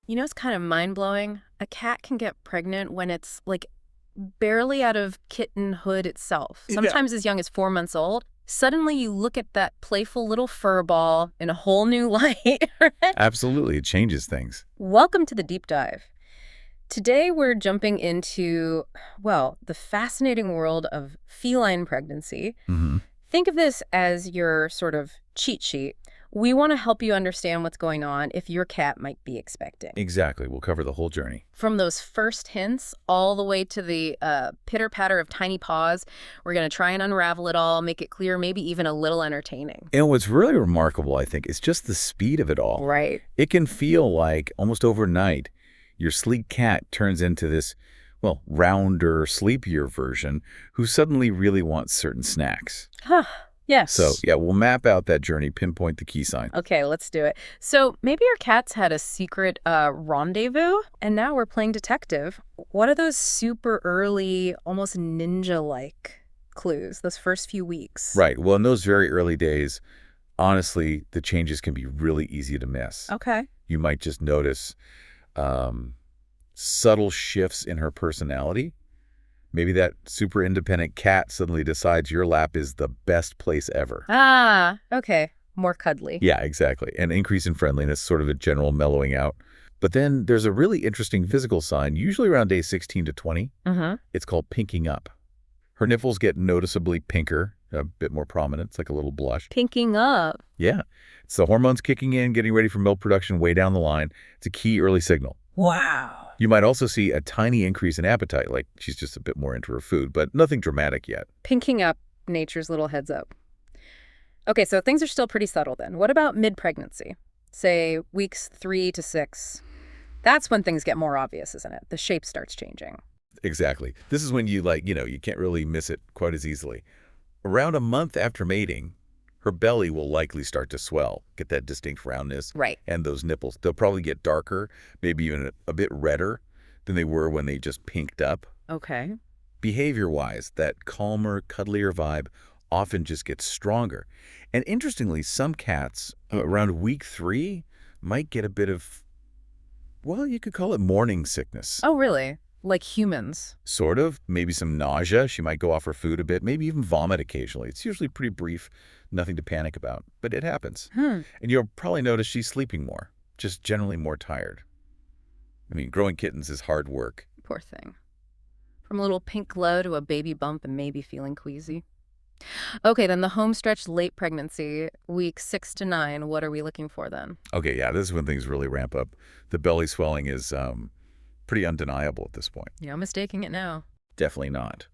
You know, it's kind of mind-blowing. A cat can get pregnant when it's, like, barely out of kittenhood itself, Yeah. sometimes as young as 4 months old. Suddenly you look at that playful little fur ball in a whole new light. Right? Absolutely. It changes things. Welcome to the deep dive. Today we're jumping into, well, the fascinating world of feline pregnancy. Hmm. Think of this as your sort of cheat sheet. We want to help you understand what's going on if your cat might be expecting. Exactly. We'll cover the whole journey. From those first hints all the way to the pitter-patter of tiny paws, we're going to try and unravel it all, make it clear, maybe even a little entertaining. And what's really remarkable, I think, is just the speed of it all. Right. It can feel like almost overnight, your sleek cat turns into this, well, rounder, sleepier version who suddenly really wants certain snacks. Huh. Yes. So, yeah, we'll map out that journey, pinpoint the key sign. Okay, let's do it. So maybe your cat's had a secret rendezvous, and now we're playing detective. What are those super early, almost ninja-like clues, those first few weeks? Right. Well, in those very early days, honestly, the changes can be really easy to miss. Okay. You might just notice subtle shifts in her personality. Maybe that super independent cat suddenly decides your lap is the best place ever. Ah, okay. More cuddly. Yeah, exactly. An increase in friendliness, sort of a general mellowing out. But then there's a really interesting physical sign, usually around day 16 to 20. Mm-hmm. It's called pinking up. Her nipples get noticeably pinker, a bit more prominent. It's like a little blush. Pinking up. Yeah. It's the hormones kicking in, getting ready for milk production way down the line. It's a key early signal. Wow. You might also see a tiny increase in appetite, like she's just a bit more into her food, but nothing dramatic yet. Pinking up, nature's little heads up. Okay, so things are still pretty subtle then. What about mid-pregnancy? Say weeks 3 to 6. That's when things get more obvious, isn't it? The shape starts changing. Exactly. This is when you you can't really miss it quite as easily. Around a month after mating, her belly will likely start to swell, get that distinct roundness. Right. And those nipples, they'll probably get darker, maybe even a bit redder than they were when they just pinked up. Okay. Behavior-wise, that calmer, cuddlier vibe often just gets stronger. And interestingly, some cats around week 3 might get a bit of, well, you could call it morning sickness. Oh, really? Like humans? Sort of. Maybe some nausea. She might go off her food a bit. Maybe even vomit occasionally. It's usually pretty brief, nothing to panic about. But it happens. And you'll probably notice she's sleeping more, just generally more tired. I mean, growing kittens is hard work. Poor thing. From a little pink glow to a baby bump and maybe feeling queasy. Okay, then the home stretch late pregnancy, week 6 to 9, what are we looking for then? Okay, yeah, this is when things really ramp up. The belly swelling is pretty undeniable at this point. You're mistaking it now. Definitely not.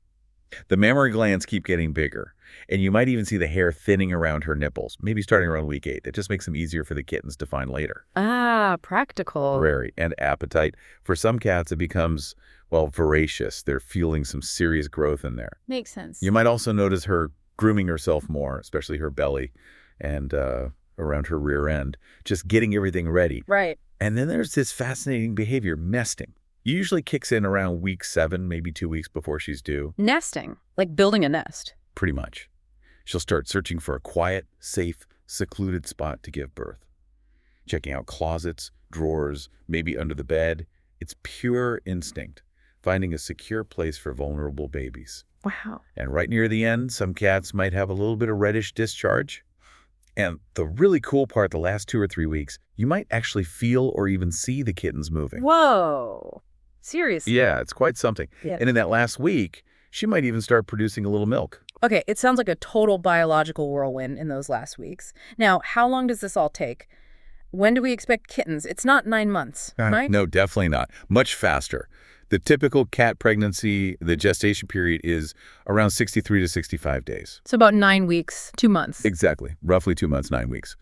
The mammary glands keep getting bigger, and you might even see the hair thinning around her nipples, maybe starting around week 8. That just makes them easier for the kittens to find later. Ah, practical. Very. And appetite. For some cats, it becomes, well, voracious. They're feeling some serious growth in there. Makes sense. You might also notice her grooming herself more, especially her belly and around her rear end, just getting everything ready. Right. And then there's this fascinating behavior, nesting. Usually kicks in around week 7, maybe 2 weeks before she's due. Nesting, like building a nest. Pretty much. She'll start searching for a quiet, safe, secluded spot to give birth. Checking out closets, drawers, maybe under the bed. It's pure instinct, finding a secure place for vulnerable babies. Wow. And right near the end, some cats might have a little bit of reddish discharge. And the really cool part, the last 2 or 3 weeks, you might actually feel or even see the kittens moving. Whoa. Seriously? Yeah, it's quite something. Yeah. And in that last week, she might even start producing a little milk. Okay, it sounds like a total biological whirlwind in those last weeks. Now, how long does this all take? When do we expect kittens? It's not 9 months, right? No, definitely not. Much faster. The typical cat pregnancy, the gestation period is around 63 to 65 days. So about 9 weeks, 2 months. Exactly. Roughly 2 months, 9 weeks.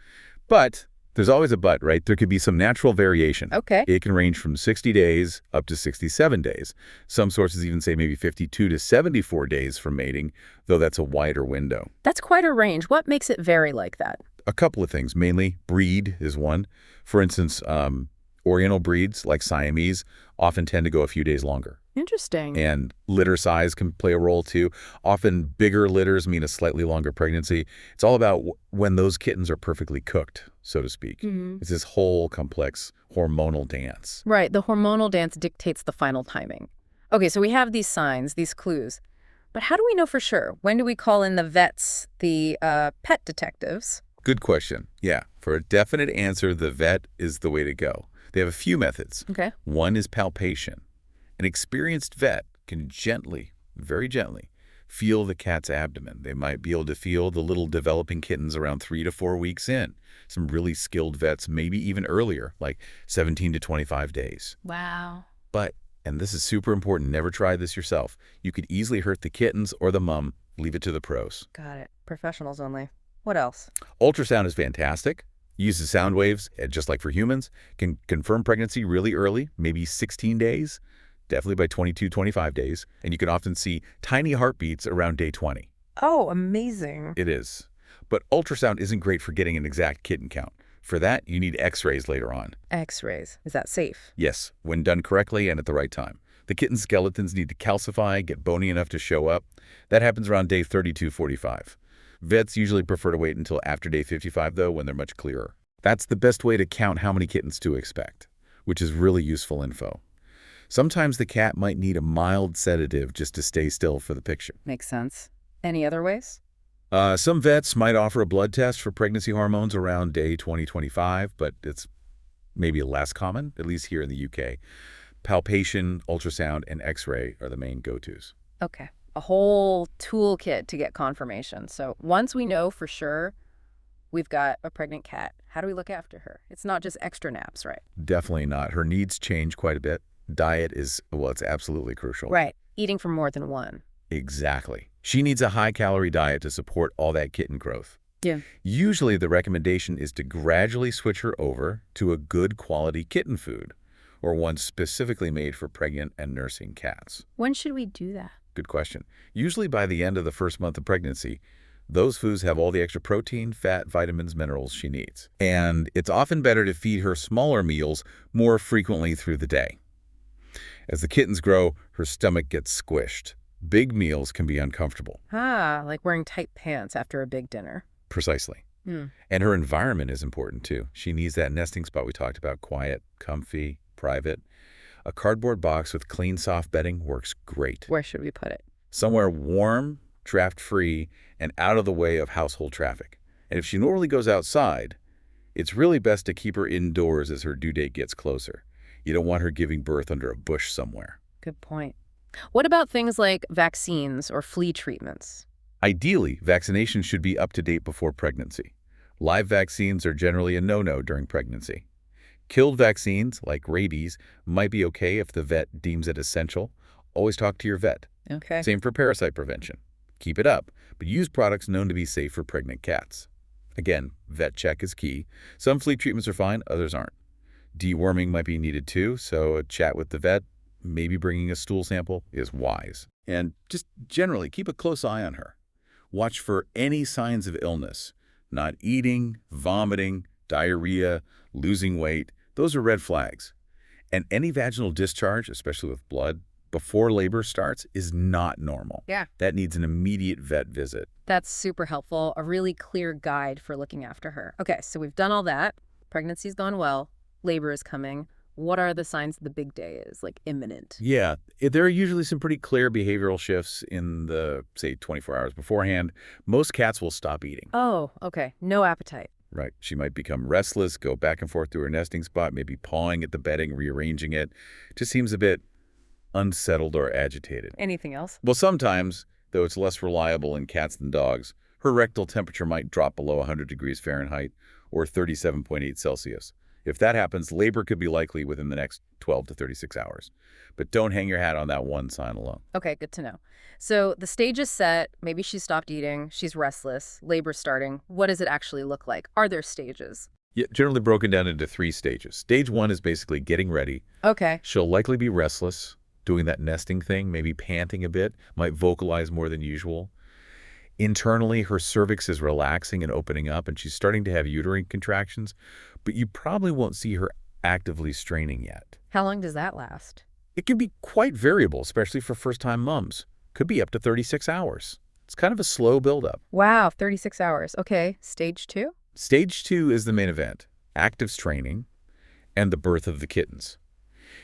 But there's always a but, right? There could be some natural variation. Okay. It can range from 60 days up to 67 days. Some sources even say maybe 52 to 74 days from mating, though that's a wider window. That's quite a range. What makes it vary like that? A couple of things, mainly breed is one. For instance, Oriental breeds like Siamese often tend to go a few days longer. Interesting. And litter size can play a role too. Often bigger litters mean a slightly longer pregnancy. It's all about when those kittens are perfectly cooked, so to speak. It's this whole complex hormonal dance. Right, the hormonal dance dictates the final timing. Okay, so we have these signs, these clues. But how do we know for sure? When do we call in the vets, the pet detectives? Good question. Yeah, for a definite answer, the vet is the way to go. They have a few methods. Okay. One is palpation. An experienced vet can gently, very gently, feel the cat's abdomen. They might be able to feel the little developing kittens around 3 to 4 weeks in. Some really skilled vets, maybe even earlier, like 17 to 25 days. Wow. But, and this is super important, never try this yourself. You could easily hurt the kittens or the mom. Leave it to the pros. Got it. Professionals only. What else? Ultrasound is fantastic. Uses sound waves, just like for humans. Can confirm pregnancy really early, maybe 16 days. Definitely by 22, 25 days. And you can often see tiny heartbeats around day 20. Oh, amazing. It is. But ultrasound isn't great for getting an exact kitten count. For that, you need x-rays later on. X-rays. Is that safe? Yes, when done correctly and at the right time. The kitten skeletons need to calcify, get bony enough to show up. That happens around day 32-45. Vets usually prefer to wait until after day 55, though, when they're much clearer. That's the best way to count how many kittens to expect, which is really useful info. Sometimes the cat might need a mild sedative just to stay still for the picture. Makes sense. Any other ways? Some vets might offer a blood test for pregnancy hormones around day 20-25, but it's maybe less common, at least here in the UK. Palpation, ultrasound, and x-ray are the main go-tos. Okay. A whole toolkit to get confirmation. So once we know for sure we've got a pregnant cat, how do we look after her? It's not just extra naps, right? Definitely not. Her needs change quite a bit. Diet is, well, it's absolutely crucial. Right. Eating for more than one. Exactly. She needs a high-calorie diet to support all that kitten growth. Yeah. Usually the recommendation is to gradually switch her over to a good quality kitten food, or one specifically made for pregnant and nursing cats. When should we do that? Good question. Usually by the end of the first month of pregnancy, those foods have all the extra protein, fat, vitamins, minerals she needs. And it's often better to feed her smaller meals more frequently through the day. As the kittens grow, her stomach gets squished. Big meals can be uncomfortable. Ah, like wearing tight pants after a big dinner. Precisely. And her environment is important too. She needs that nesting spot we talked about, quiet, comfy, private. A cardboard box with clean, soft bedding works great. Where should we put it? Somewhere warm, draft-free, and out of the way of household traffic. And if she normally goes outside, it's really best to keep her indoors as her due date gets closer. You don't want her giving birth under a bush somewhere. Good point. What about things like vaccines or flea treatments? Ideally, vaccinations should be up to date before pregnancy. Live vaccines are generally a no-no during pregnancy. Killed vaccines, like rabies, might be okay if the vet deems it essential. Always talk to your vet. Okay. Same for parasite prevention. Keep it up, but use products known to be safe for pregnant cats. Again, vet check is key. Some flea treatments are fine, others aren't. Deworming might be needed too, so a chat with the vet, maybe bringing a stool sample, is wise. And just generally, keep a close eye on her. Watch for any signs of illness. Not eating, vomiting, diarrhea, losing weight. Those are red flags. And any vaginal discharge, especially with blood, before labor starts is not normal. Yeah. That needs an immediate vet visit. That's super helpful. A really clear guide for looking after her. Okay, so we've done all that. Pregnancy's gone well. Labor is coming. What are the signs the big day is, like imminent? Yeah, there are usually some pretty clear behavioral shifts in the, say, 24 hours beforehand. Most cats will stop eating. Oh, okay. No appetite. Right. She might become restless, go back and forth to her nesting spot, maybe pawing at the bedding, rearranging it. Just seems a bit unsettled or agitated. Anything else? Well, sometimes, though it's less reliable in cats than dogs, her rectal temperature might drop below 100 degrees Fahrenheit or 37.8 Celsius. If that happens, labor could be likely within the next 12 to 36 hours. But don't hang your hat on that one sign alone. Okay, good to know. So the stage is set. Maybe she stopped eating. She's restless. Labor's starting. What does it actually look like? Are there stages? Yeah, generally broken down into 3 stages. Stage 1 is basically getting ready. Okay. She'll likely be restless, doing that nesting thing, maybe panting a bit, might vocalize more than usual. Internally, her cervix is relaxing and opening up, and she's starting to have uterine contractions, but you probably won't see her actively straining yet. How long does that last? It can be quite variable, especially for first-time moms. Could be up to 36 hours. It's kind of a slow buildup. Wow, 36 hours. Okay, stage 2? Stage 2 is the main event, active straining, and the birth of the kittens.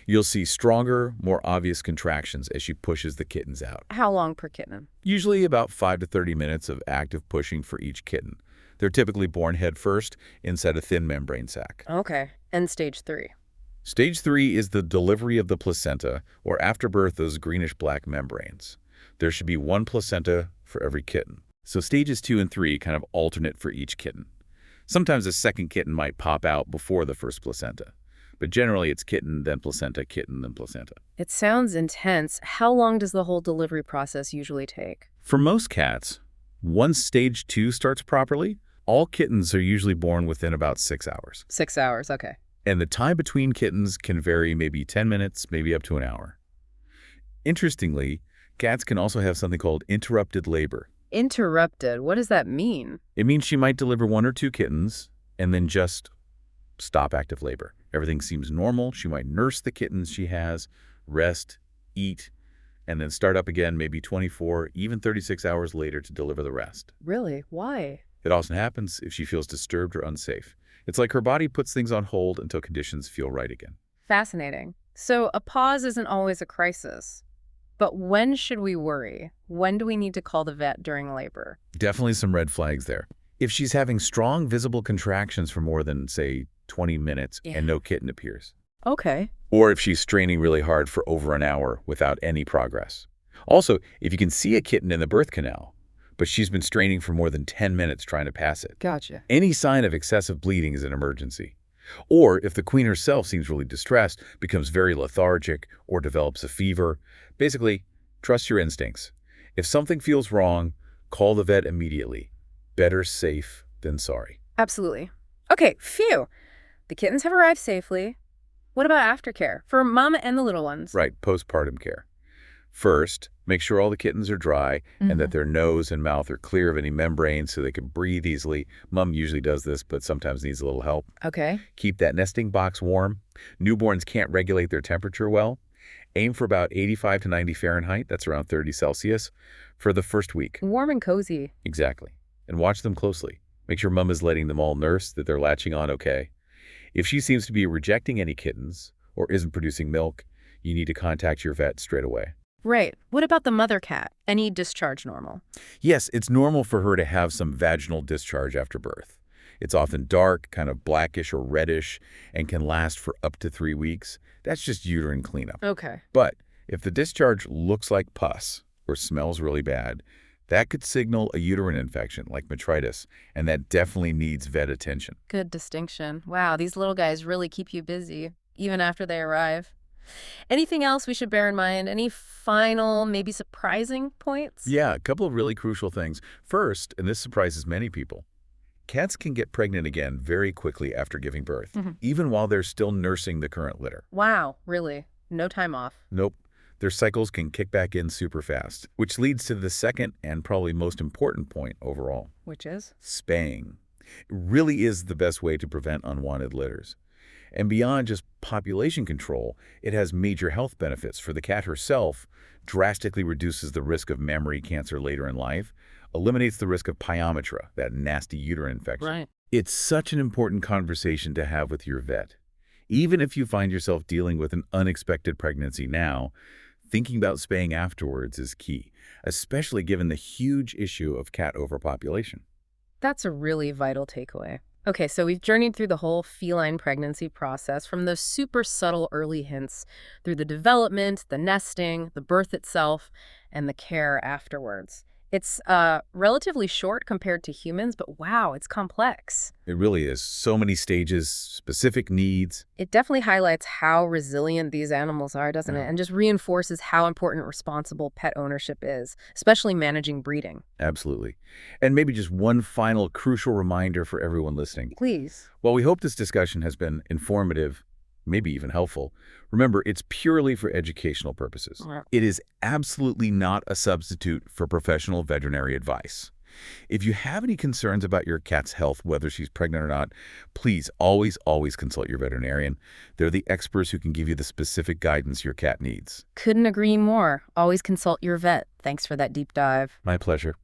You'll see stronger, more obvious contractions as she pushes the kittens out. How long per kitten? Usually about 5 to 30 minutes of active pushing for each kitten. They're typically born head first inside a thin membrane sac. Okay, and stage 3? Stage 3 is the delivery of the placenta, or after birth, those greenish-black membranes. There should be one placenta for every kitten. So stages 2 and 3 kind of alternate for each kitten. Sometimes a second kitten might pop out before the first placenta. But generally, it's kitten, then placenta, kitten, then placenta. It sounds intense. How long does the whole delivery process usually take? For most cats, once stage 2 starts properly, all kittens are usually born within about 6 hours. 6 hours, okay. And the time between kittens can vary maybe 10 minutes, maybe up to an hour. Interestingly, cats can also have something called interrupted labor. Interrupted? What does that mean? It means she might deliver 1 or 2 kittens and then just stop active labor. Everything seems normal. She might nurse the kittens she has, rest, eat, and then start up again maybe 24, even 36 hours later to deliver the rest. Really? Why? It often happens if she feels disturbed or unsafe. It's like her body puts things on hold until conditions feel right again. Fascinating. So a pause isn't always a crisis. But when should we worry? When do we need to call the vet during labor? Definitely some red flags there. If she's having strong visible contractions for more than, say, 20 minutes and no kitten appears. Okay. Or if she's straining really hard for over an hour without any progress. Also, if you can see a kitten in the birth canal, but she's been straining for more than 10 minutes trying to pass it. Gotcha. Any sign of excessive bleeding is an emergency. Or if the queen herself seems really distressed, becomes very lethargic, or develops a fever. Basically, trust your instincts. If something feels wrong, call the vet immediately. Better safe than sorry. Absolutely. Okay, phew. The kittens have arrived safely. What about aftercare for mama and the little ones? Right, postpartum care. First, make sure all the kittens are dry and that their nose and mouth are clear of any membranes so they can breathe easily. Mom usually does this, but sometimes needs a little help. Okay. Keep that nesting box warm. Newborns can't regulate their temperature well. Aim for about 85 to 90 Fahrenheit, that's around 30 Celsius, for the first week. Warm and cozy. Exactly. And watch them closely. Make sure mom is letting them all nurse, that they're latching on okay. If she seems to be rejecting any kittens or isn't producing milk, you need to contact your vet straight away. Right. What about the mother cat? Any discharge normal? Yes, it's normal for her to have some vaginal discharge after birth. It's often dark, kind of blackish or reddish, and can last for up to 3 weeks. That's just uterine cleanup. Okay. But if the discharge looks like pus or smells really bad, that could signal a uterine infection like metritis, and that definitely needs vet attention. Good distinction. Wow, these little guys really keep you busy, even after they arrive. Anything else we should bear in mind? Any final, maybe surprising points? Yeah, a couple of really crucial things. First, and this surprises many people, cats can get pregnant again very quickly after giving birth, even while they're still nursing the current litter. Wow, really? No time off? Nope. Their cycles can kick back in super fast, which leads to the second and probably most important point overall. Which is? Spaying. It really is the best way to prevent unwanted litters. And beyond just population control, it has major health benefits for the cat herself, drastically reduces the risk of mammary cancer later in life, eliminates the risk of pyometra, that nasty uterine infection. Right. It's such an important conversation to have with your vet. Even if you find yourself dealing with an unexpected pregnancy now, thinking about spaying afterwards is key, especially given the huge issue of cat overpopulation. That's a really vital takeaway. Okay, so we've journeyed through the whole feline pregnancy process, from the super subtle early hints through the development, the nesting, the birth itself, and the care afterwards. It's relatively short compared to humans, but wow, it's complex. It really is. So many stages, specific needs. It definitely highlights how resilient these animals are, doesn't it? And just reinforces how important responsible pet ownership is, especially managing breeding. Absolutely. And maybe just one final crucial reminder for everyone listening. Please. While we hope this discussion has been informative, maybe even helpful, remember, it's purely for educational purposes. Yeah. It is absolutely not a substitute for professional veterinary advice. If you have any concerns about your cat's health, whether she's pregnant or not, please always consult your veterinarian. They're the experts who can give you the specific guidance your cat needs. Couldn't agree more. Always consult your vet. Thanks for that deep dive. My pleasure.